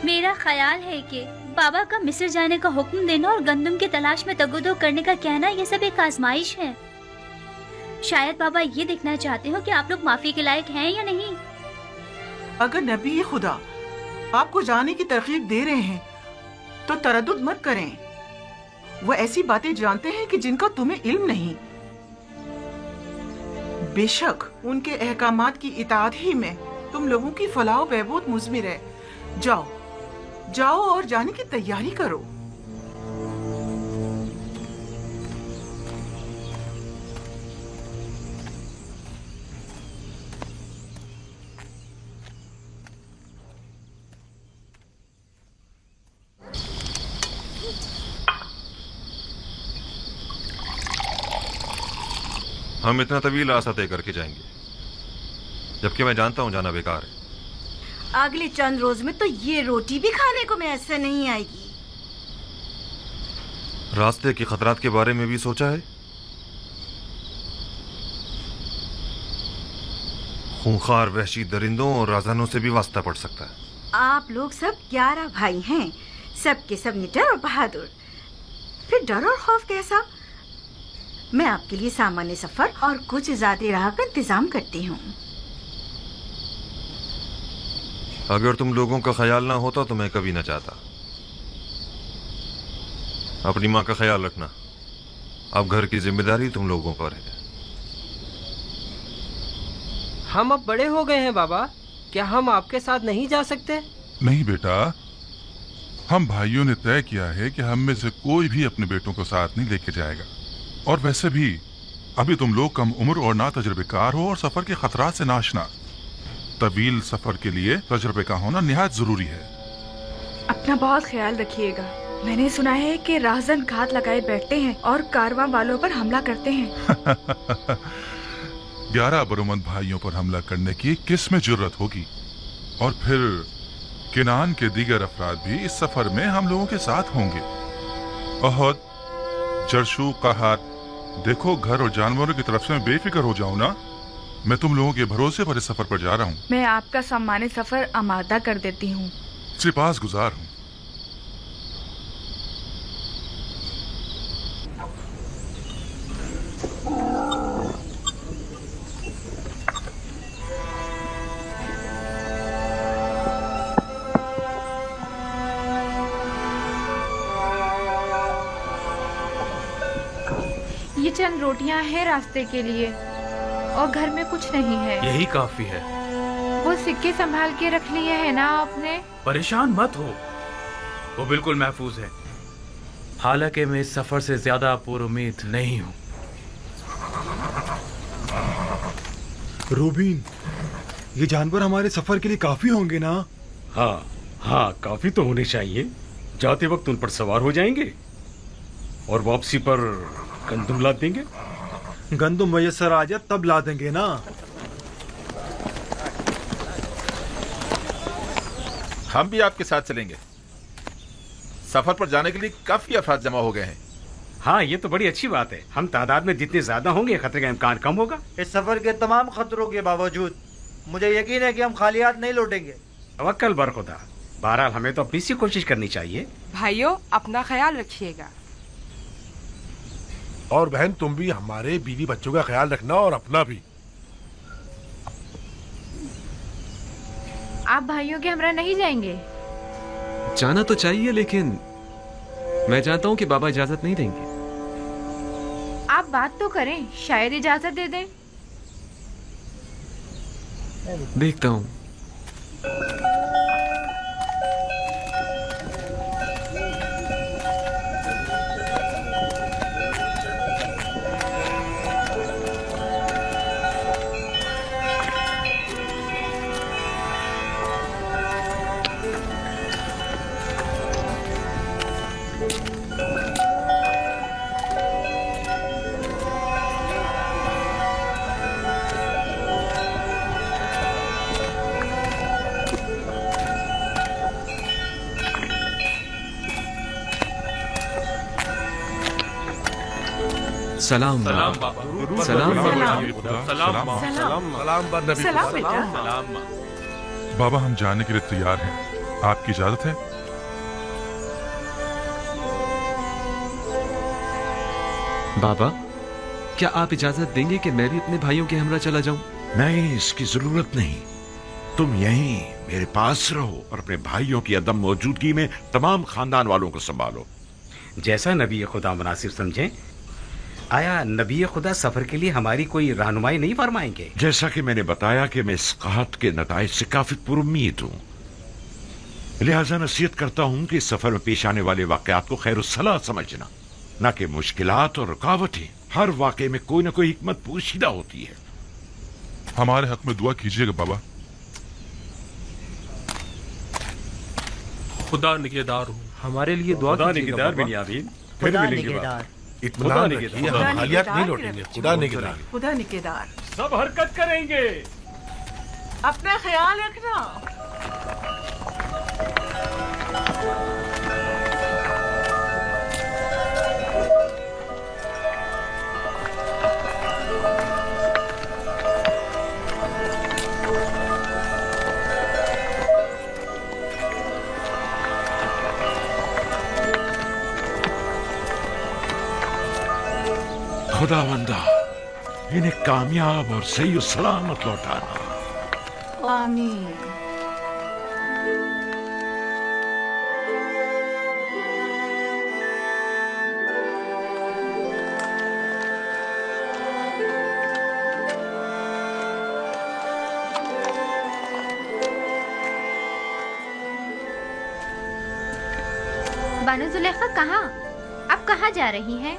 मेरा ख्याल है कि बाबा का मिस्र जाने का हुक्म देना और गंदम की तलाश में तगोदो करने का कहना ये सब एक आजमाइश है। शायद बाबा ये देखना चाहते हो कि आप लोग माफी के लायक हैं या नहीं। अगर नबी खुदा आपको जाने की तरकीब दे रहे हैं तो तरद्दुद मत करें। वो ऐसी बातें जानते हैं कि जिनका तुम्हें इल्म नहीं। बेशक उनके अहकामात की इताअत ही में तुम लोगों की फलाह व बहबूद मुज़मिर है। जाओ जाओ और जाने की तैयारी करो। हम इतना तवील रास्ता तय करके जाएंगे, जबकि मैं जानता हूं जाना बेकार है। अगले चंद रोज में तो ये रोटी भी खाने को मैसर नहीं आएगी। रास्ते के खतरात के बारे में भी सोचा है? खूंखार वहशी दरिंदों और राजानों से भी वास्ता पड़ सकता है। आप लोग सब 11 भाई हैं, सब के सब निडर और बहादुर। फिर डर और खौफ कैसा? मैं आपके लिए सामान्य सफर और कुछ ज्यादा राह का इंतजाम करती हूँ। अगर तुम लोगों का ख्याल ना होता तो मैं कभी ना चाहता। अपनी माँ का ख्याल रखना। अब घर की जिम्मेदारी तुम लोगों पर है। हम अब बड़े हो गए हैं बाबा, क्या हम आपके साथ नहीं जा सकते? नहीं बेटा, हम भाइयों ने तय किया है कि हम में से कोई भी अपने बेटों को साथ नहीं लेके जाएगा। और वैसे भी अभी तुम लोग कम उम्र और ना तजुर्बेकार हो और सफर के खतरात से नाशना। तवील सफर के लिए तजुर्बे का होना निहायत जरूरी है। अपना बहुत ख्याल रखिएगा। मैंने सुना है कि राहजन घात लगाए बैठते हैं और कारवां वालों पर हमला करते हैं। 11 बरोमंद भाइयों पर हमला करने की किस में जुर्रत होगी? और फिर किनान के दीगर अफराद भी इस सफर में हम लोगों के साथ होंगे। अहद, जरशु, कहात, देखो घर और जानवरों की तरफ से मैं बेफिक्र हो जाऊं ना। मैं तुम लोगों के भरोसे पर इस सफर पर जा रहा हूँ। मैं आपका सम्मानित सफर आमादा कर देती हूँ। सिपास गुजार हूँ। ये चंद रोटियां हैं रास्ते के लिए और घर में कुछ नहीं है। यही काफी है। वो सिक्के संभाल के रख लिए है ना आपने? परेशान मत हो, वो बिल्कुल महफूज है। हालांकि मैं इस सफर से ज्यादा पुरुमीद नहीं हूँ। रूबीन, ये जानवर हमारे सफर के लिए काफी होंगे ना? हाँ, काफी तो होने चाहिए। जाते वक्त उन पर सवार हो जाएंगे और वापसी पर गंदम ला देंगे। गंदम मयसर आ जाए तब ला देंगे ना। हम भी आपके साथ चलेंगे। सफर पर जाने के लिए काफी अफराद जमा हो गए हैं। हाँ, ये तो बड़ी अच्छी बात है। हम तादाद में जितने ज्यादा होंगे खतरे का इम्कान कम होगा। इस सफर के तमाम खतरों के बावजूद मुझे यकीन है कि हम खाली हाथ नहीं लौटेंगे। तवक्कल बर खुदा। बहरहाल हमें तो अपनी सी कोशिश करनी चाहिए। भाइयों, अपना ख्याल रखिएगा। और बहन, तुम भी हमारे बीवी बच्चों का ख्याल रखना और अपना भी। आप भाइयों के हमरा नहीं जाएंगे? जाना तो चाहिए, लेकिन मैं जानता हूँ कि बाबा इजाजत नहीं देंगे। आप बात तो करें, शायद इजाजत दे दें। देखता हूँ। सलाम सलाम सलाम सलाम बाबा, हम जाने के लिए तैयार हैं। आपकी इजाजत है? बाबा, क्या आप इजाजत देंगे कि मैं भी अपने भाइयों के हमरा चला जाऊं? नहीं, इसकी जरूरत नहीं। तुम यहीं मेरे पास रहो और अपने भाइयों की अदम मौजूदगी में तमाम खानदान वालों को संभालो। जैसा नबी खुदा मुनासिब समझे। आया नबी खुदा सफर के लिए हमारी कोई रहनुमाई नहीं फरमाएंगे? जैसा कि मैंने बताया कि मैं इस कहत के नताइज से काफी पुरुम्मीद हूँ, लिहाजा नसीहत करता हूँ कि इस सफर में पेश आने वाले वाकयात को खैरुस्सलाह समझना, न कि मुश्किलात और रुकावटें। हर वाकये में कोई न कोई हिकमत पोशीदा होती है। हमारे हक में दुआ कीजिएगा बाबा। खुदा निगहदार हूँ। हमारे लिए दुआ कीजिएगा बिनियामीन। फिर मिलेंगे बाबा। इत्मीनान रखिए, हम खालियात नहीं लौटेंगे। खुदा निगहदार। खुदा निगहदार। सब हरकत करेंगे। अपना ख्याल रखना। खुदावंदा, इन्हें कामयाब और सही सलामत लौटाना। आमीन। बानो जुलेखा कहाँ? अब कहाँ जा रही हैं?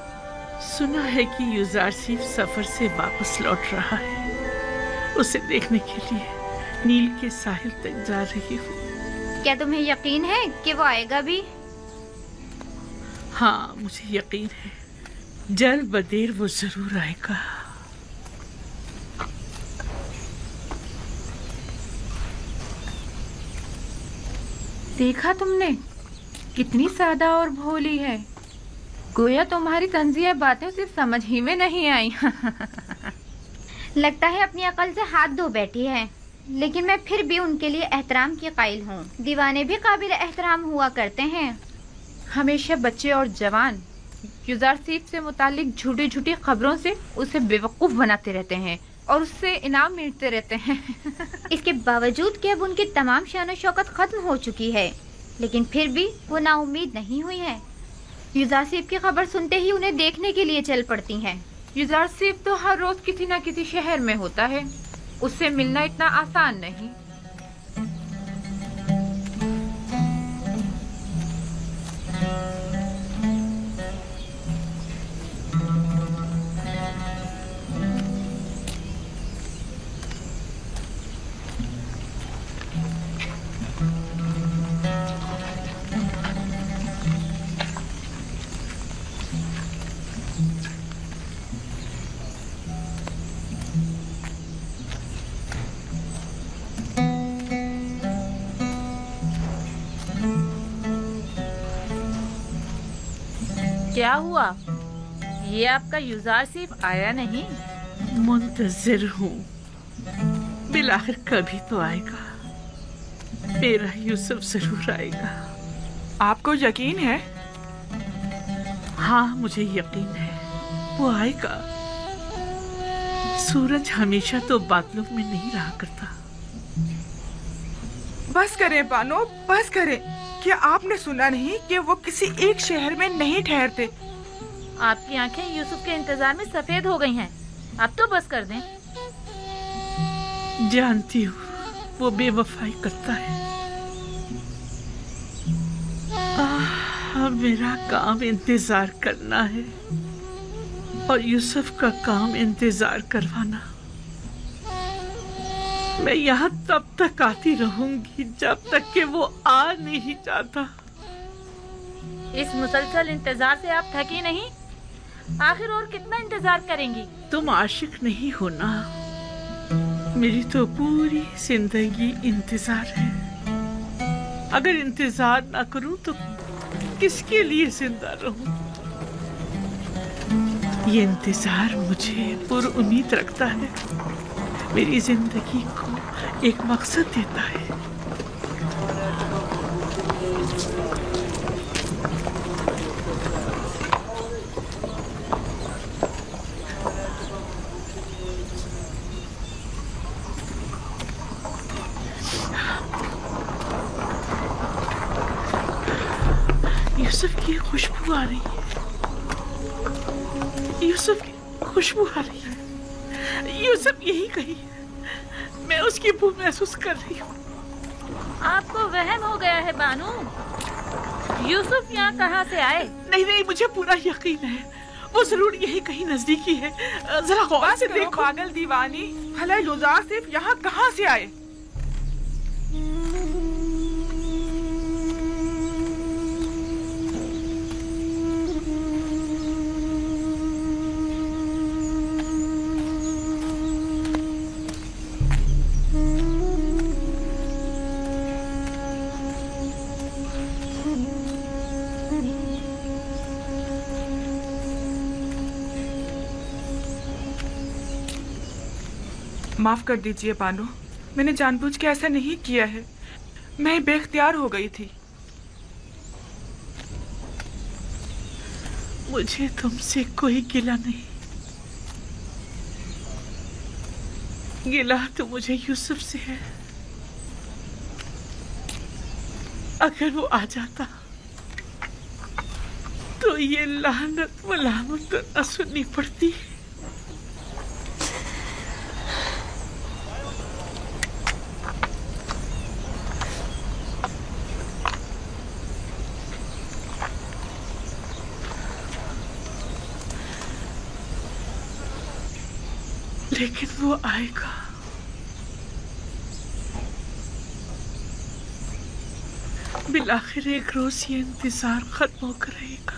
सुना है कि युजारसीफ सफर से वापस लौट रहा है। उसे देखने के लिए नील के साहिल तक जा रही हूँ। क्या तुम्हें यकीन है कि वो आएगा भी? हाँ, मुझे यकीन है, जल्द बदेर वो जरूर आएगा। देखा तुमने, कितनी सादा और भोली है। गोया तुम्हारी तंजिया बातें सिर्फ समझ ही में नहीं आई। लगता है अपनी अकल से हाथ धो बैठी है, लेकिन मैं फिर भी उनके लिए एहतराम की कायल हूँ। दीवाने भी काबिल एहतराम हुआ करते हैं। हमेशा बच्चे और जवान युजारसीफ से मुतालिक झूठी झूठी खबरों से उसे बेवकूफ बनाते रहते हैं और उससे इनाम मिलते रहते हैं। इसके बावजूद कि अब उनकी तमाम शान शौकत खत्म हो चुकी है, लेकिन फिर भी वो नाउम्मीद नहीं हुई है। युजारसीफ की खबर सुनते ही उन्हें देखने के लिए चल पड़ती हैं। युजारसीफ तो हर रोज किसी न किसी शहर में होता है, उससे मिलना इतना आसान नहीं। क्या हुआ? ये आपका युजारसीफ आया नहीं? मुंतजिर हूँ, बिलाखिर कभी तो आएगा। मेरा यूसुफ जरूर आएगा। आपको यकीन है? हाँ, मुझे यकीन है, वो आएगा। सूरज हमेशा तो बादलों में नहीं रहा करता। बस करें बानो, बस करें। क्या आपने सुना नहीं कि वो किसी एक शहर में नहीं ठहरते? आपकी आंखें यूसुफ के इंतजार में सफेद हो गई हैं। अब तो बस कर दें। जानती हूँ वो बेवफाई करता है। अब मेरा काम इंतजार करना है और यूसुफ का काम इंतजार करवाना। मैं यहाँ तब तक आती रहूंगी जब तक कि वो आ नहीं जाता। इस मुसलसल इंतजार से आप थकी नहीं? आखिर और कितना इंतजार करेंगी? तुम आशिक नहीं हो ना, मेरी तो पूरी जिंदगी इंतजार है। अगर इंतजार ना करूं तो किसके लिए जिंदा रहूं? ये इंतजार मुझे पुरुम्मीद रखता है, मेरी जिंदगी को एक मकसद देता है। यूसुफ की खुशबू आ रही है। यूसुफ की खुशबू आ रही है। यूसुफ यही कहीं है। मैं उसकी बू महसूस कर रही हूँ। आपको वहम हो गया है बानू। यूसुफ यहाँ कहाँ से आए? नहीं नहीं, मुझे पूरा यकीन है वो जरूर यही कहीं नजदीकी है। जरा गौर से देखो। पागल दीवानी, भला युजासिफ यहाँ कहाँ से आए? माफ कर दीजिए बानो, मैंने जानबूझ के ऐसा नहीं किया है। मैं बेख्तियार हो गई थी। मुझे तुमसे कोई गिला नहीं। गिला तो मुझे यूसुफ से है। अगर वो आ जाता तो ये लानत मलामत तो न सुननी पड़ती। लेकिन वो आएगा। बिलाखिर एक रोज ये इंतजार खत्म होकर रहेगा।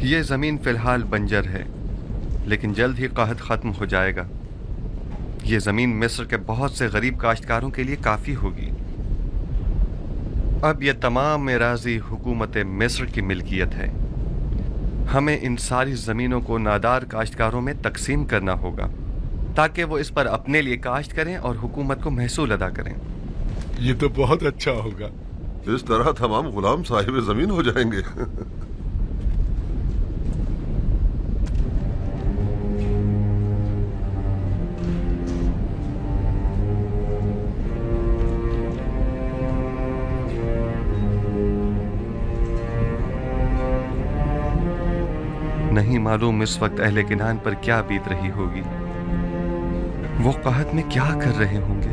ये ज़मीन फ़िलहाल बंजर है, लेकिन जल्द ही कहत ख़त्म हो जाएगा। ये ज़मीन मिस्र के बहुत से गरीब काश्तकारों के लिए काफ़ी होगी। अब ये तमाम एराज़ी हुकूमत मिस्र की मिल्कियत है। हमें इन सारी ज़मीनों को नादार काश्तकारों में तकसीम करना होगा ताकि वो इस पर अपने लिए काश्त करें और हुकूमत को महसूल अदा करें। ये तो बहुत अच्छा होगा। इस तरह तमाम गुलाम साहिब ज़मीन हो जाएंगे। नहीं मालूम इस वक्त अहले किनान पर क्या बीत रही होगी। वो कहत में क्या कर रहे होंगे।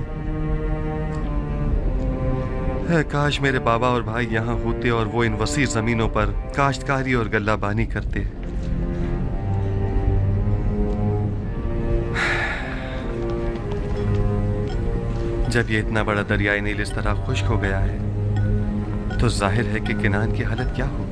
है काश मेरे बाबा और भाई यहाँ होते और वो इन वसी जमीनों पर काश्तकारी और गल्लाबानी करते। जब ये इतना बड़ा दरियाई नील इस तरह खुश्क हो गया है तो जाहिर है कि किनान की हालत क्या होगी।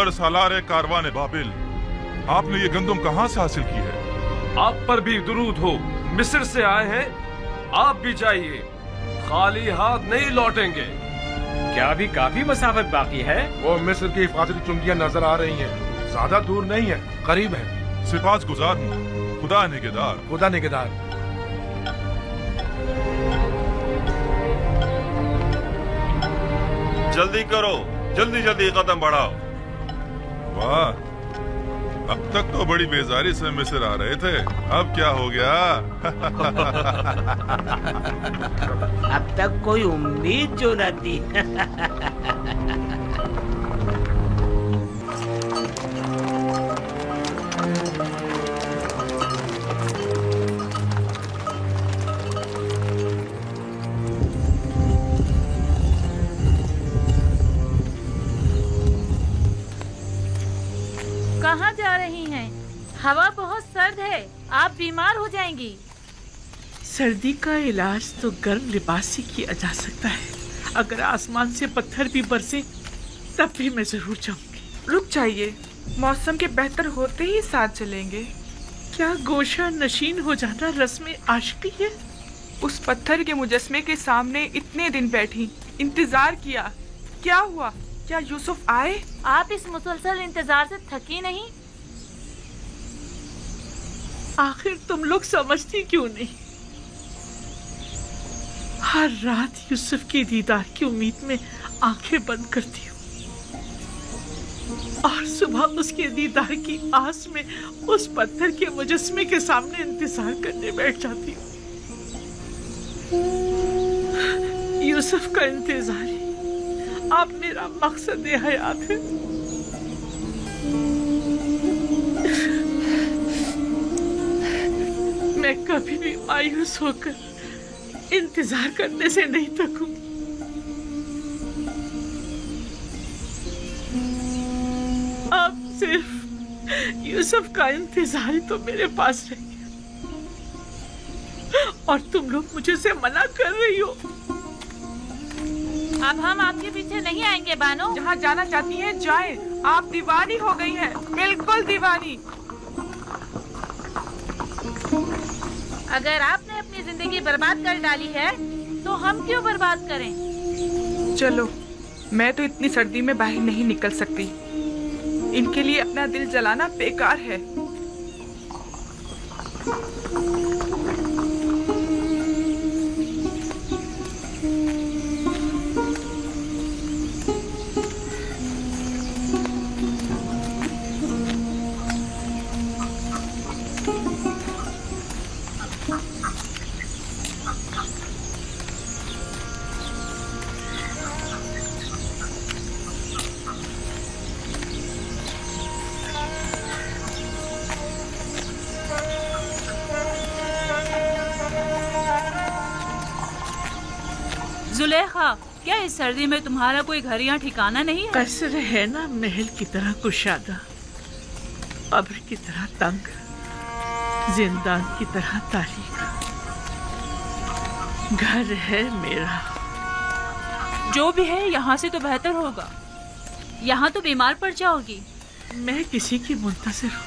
खैबर सालार कारवान बाबिल, आपने ये गंदम कहाँ से हासिल की है? आप पर भी दुरूद हो। मिस्र से आए हैं, आप भी जाइए, खाली हाथ नहीं लौटेंगे। क्या अभी काफी मसाफत बाकी है? वो मिस्र की हिफाजती चुंगियां नजर आ रही हैं, ज्यादा दूर नहीं है, करीब है। सिपास गुजार हूँ, खुदा निगहदार। खुदा निगहदार। जल्दी करो, जल्दी जल्दी कदम बढ़ाओ। वाह, अब तक तो बड़ी बेजारी से मिस्र आ रहे थे, अब क्या हो गया? अब तक कोई उम्मीद जो न थी। कहाँ जा रही हैं? हवा बहुत सर्द है, आप बीमार हो जाएंगी। सर्दी का इलाज तो गर्म लिबास से किया जा सकता है। अगर आसमान से पत्थर भी बरसे तब भी मैं जरूर जाऊंगी। रुक जाइए, मौसम के बेहतर होते ही साथ चलेंगे। क्या गोशा नशीन हो जाना रस्म आशिकी है? उस पत्थर के मुजस्मे के सामने इतने दिन बैठी, इंतजार किया, क्या हुआ? क्या यूसुफ आए? आप इस मुसलसल इंतजार से थकी नहीं? आखिर तुम लोग समझती क्यों नहीं? हर रात यूसुफ के दीदार की उम्मीद में आंखें बंद करती हूँ और सुबह उसके दीदार की आस में उस पत्थर के मुजस्मे के सामने इंतजार करने बैठ जाती हूँ। यूसुफ का इंतजार ही आप मेरा मकसद हयात है। मैं कभी भी मायूस होकर इंतजार करने से नहीं थकूंगी। अब सिर्फ यूसुफ का इंतजार ही तो मेरे पास रह गया और तुम लोग मुझे से मना कर रही हो। अब हम आपके पीछे नहीं आएंगे बानो। जहाँ जाना चाहती हैं जाएं। आप दीवानी हो गई हैं, बिल्कुल दीवानी। अगर आपने अपनी जिंदगी बर्बाद कर डाली है तो हम क्यों बर्बाद करें? चलो, मैं तो इतनी सर्दी में बाहर नहीं निकल सकती। इनके लिए अपना दिल जलाना बेकार है। जुलेखा, क्या इस सर्दी में तुम्हारा कोई घर या ठिकाना नहीं है? कसर है ना महल की तरह कुशादा, कब्र की तरह तंग, जिंदान की तरह तारीख। घर है मेरा। जो भी है यहाँ से तो बेहतर होगा। यहाँ तो बीमार पड़ जाओगी। मैं किसी की मुंतज़िर हूँ।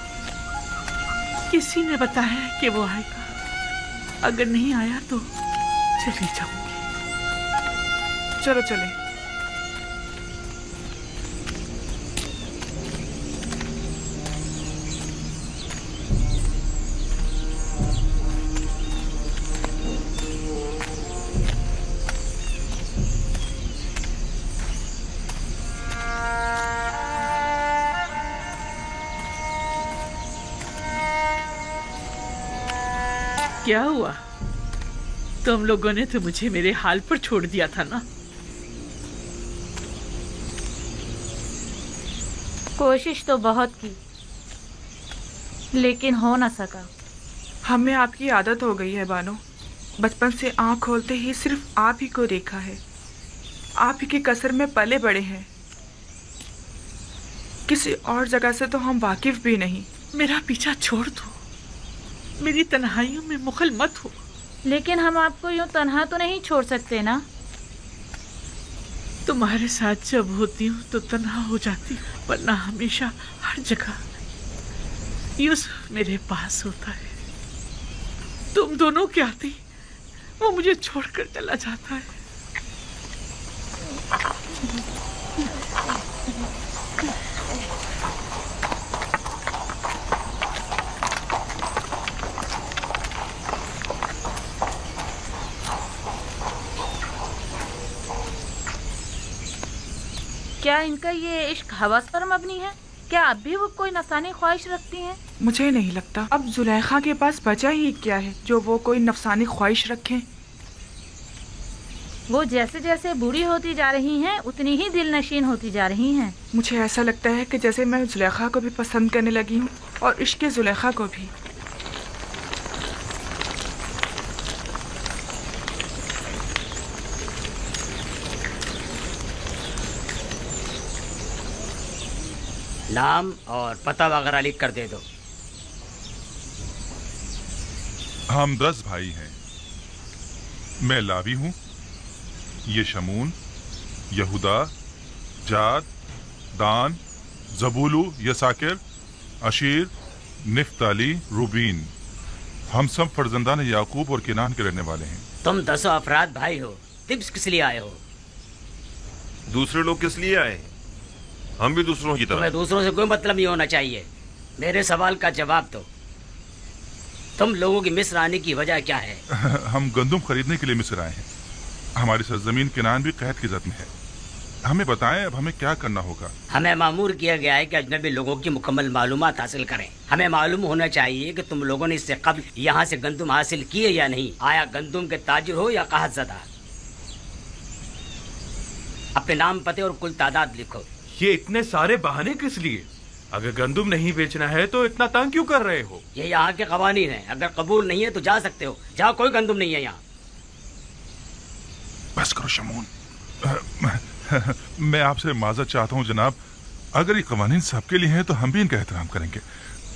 किसी ने बताया कि वो आएगा। अगर नहीं आया तो चली जाऊंगी। चलो चले। क्या हुआ? तुम लोगों ने तो मुझे मेरे हाल पर छोड़ दिया था ना। कोशिश तो बहुत की, लेकिन हो न सका। हमें आपकी आदत हो गई है बानो। बचपन से आँख खोलते ही सिर्फ आप ही को देखा है। आप ही के कसर में पले बड़े हैं। किसी और जगह से तो हम वाकिफ भी नहीं। मेरा पीछा छोड़ दो। मेरी तन्हाइयों में मुखल मत हो। लेकिन हम आपको यूं तन्हा तो नहीं छोड़ सकते ना। तुम्हारे साथ जब होती हूँ तो तन्हा हो जाती हूँ, वरना हमेशा हर जगह यूसुफ मेरे पास होता है। तुम दोनों के आती वो मुझे छोड़कर चला जाता है। क्या इनका ये इश्क हवस पर मबनी है? क्या अब भी वो कोई नफसानी ख्वाहिश रखती हैं? मुझे नहीं लगता। अब जुलेखा के पास बचा ही क्या है जो वो कोई नफसानी ख्वाहिश रखें। वो जैसे जैसे बूढ़ी होती जा रही हैं उतनी ही दिल नशीन होती जा रही हैं। मुझे ऐसा लगता है कि जैसे मैं जुलेखा को भी पसंद करने लगी हूँ और इश्क जुलेखा को भी। नाम और पता वगैरह लिख कर दे दो। हम 10 भाई हैं। मैं लावी हूं, ये शमून, यहूदा, जाद, दान, जबूलू, यसाकिर, अशीर, निफ्ताली, रूबीन। हम सब फर्जंदान याकूब और किनान के रहने वाले हैं। तुम 10 अफराद भाई हो, तिब्स किस लिए आए हो? दूसरे लोग किस लिए आए? हम भी दूसरों की तरह। तुम्हें दूसरों से कोई मतलब नहीं होना चाहिए। मेरे सवाल का जवाब दो। तुम लोगों की मिस्र आने की वजह क्या है? हम गंदुम खरीदने के लिए मिस्र आए हैं। हमारी सरजमीन किनान भी कैद की जद में है। हमें बताएं अब हमें क्या करना होगा। हमें मामूर किया गया है कि अजनबी लोगों की मुकम्मल मालूमात हासिल करें। हमें मालूम होना चाहिए कि तुम लोगों ने इससे कब्ल यहाँ से गंदुम हासिल किए या नहीं। आया गंदुम के ताजिर हो या काहतज़दा। अपने नाम, पते और कुल तादाद लिखो। ये इतने सारे बहाने किस लिए? अगर गंदुम नहीं बेचना है तो इतना तंग क्यों कर रहे हो? ये यहाँ के कवानीन है। अगर कबूल नहीं है तो जा सकते हो। जाओ, कोई गंदुम नहीं है यहाँ। बस करो शमून। मैं आपसे माजरत चाहता हूँ जनाब। अगर ये कवानीन सबके लिए हैं तो हम भी इनका एहतराम करेंगे।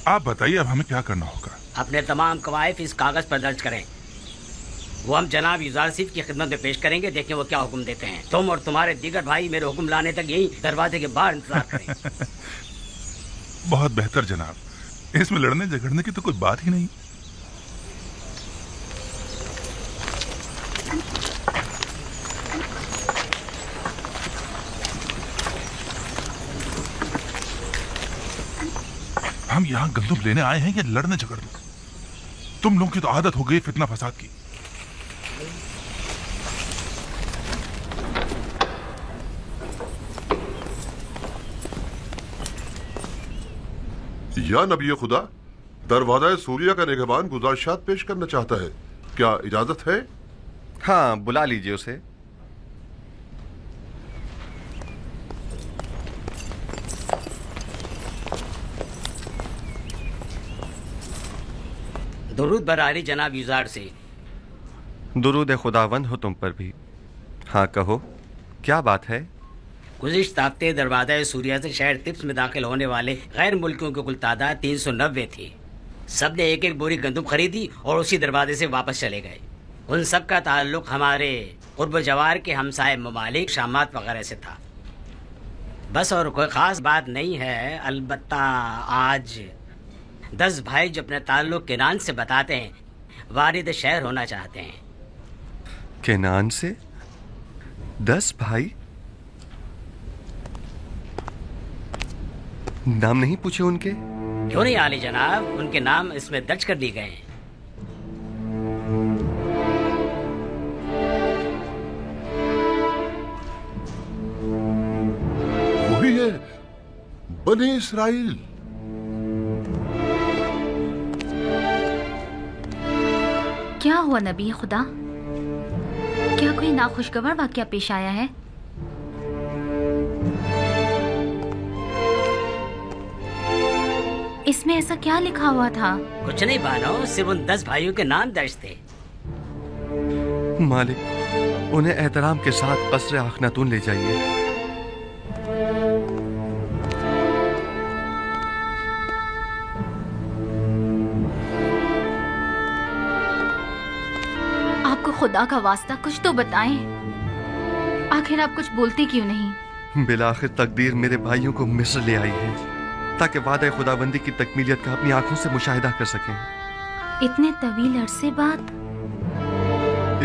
आप बताइए अब हमें क्या करना होगा। अपने तमाम कवायद इस कागज पर दर्ज करें। वो हम जनाब यूजारसीफ की खिदमत में पेश करेंगे। देखें वो क्या हुक्म देते हैं। तुम और तुम्हारे दीगर भाई मेरे हुक्म लाने तक यही दरवाजे के बाहर इंतजार करें। बहुत बेहतर जनाब। इसमें लड़ने झगड़ने की तो कोई बात ही नहीं। हम यहाँ गंदुम लेने आए हैं या लड़ने झगड़ने? तुम लोगों की तो आदत हो गई फितना फसाद की। या नबी खुदा, दरवाजा सूरिया का निगहबान गुजारिशात पेश करना चाहता है। क्या इजाजत है? हाँ, बुला लीजिए उसे। दुरूद बरारी जनाब यूजार से। दुरूद खुदावंद हो तुम पर भी। हाँ कहो, क्या बात है? गुज़िश्ता हफ्ते दरवाज़ा सूरिया से शहर तिब्स में दाखिल होने वाले गैर मुल्कियों की कुल तादाद 390 थी। सब ने एक एक बोरी गंदुम खरीदी और उसी दरवाजे से वापस चले गए। उन सब का ताल्लुक हमारे कुर्ब जवार के हमसाए ममालिक शामात वगैरह से था। बस और कोई ख़ास बात नहीं है। अलबत्ता आज 10 भाई जो अपने ताल्लुक किनान से बताते हैं, वारिद शहर होना चाहते हैं। किनान से 10 भाई? नाम नहीं पूछे उनके? क्यों नहीं आली जनाब, उनके नाम इसमें दर्ज कर लिए गए हैं। वही है, बने इस्राइल। क्या हुआ नबी खुदा? क्या कोई नाखुशगवार वाकया पेश आया है? इसमें ऐसा क्या लिखा हुआ था? कुछ नहीं बानो, सिर्फ उन 10 भाइयों के नाम दर्ज थे। मालिक, उन्हें एहतराम के साथ कसरे आखनातून ले जाइए। आपको खुदा का वास्ता कुछ तो बताएं। आखिर आप कुछ बोलते क्यों नहीं? बिलाखिर तकदीर मेरे भाइयों को मिस्र ले आई है ताकि वादा खुदाबंदी की तकमीलियत का अपनी आंखों से मुशाहिदा कर सकें। इतने तवील अरसे बाद?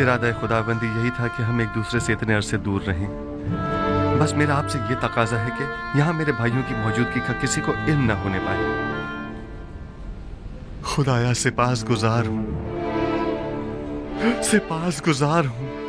इरादा खुदाबंदी यही था कि हम एक दूसरे से इतने अरसे दूर रहें। बस मेरा आपसे ये तकाजा है कि यहाँ मेरे भाइयों की मौजूदगी का किसी को इल्म न होने पाए। खुदाया सिपासगुजार हूँ, सिपासगुजार हूँ।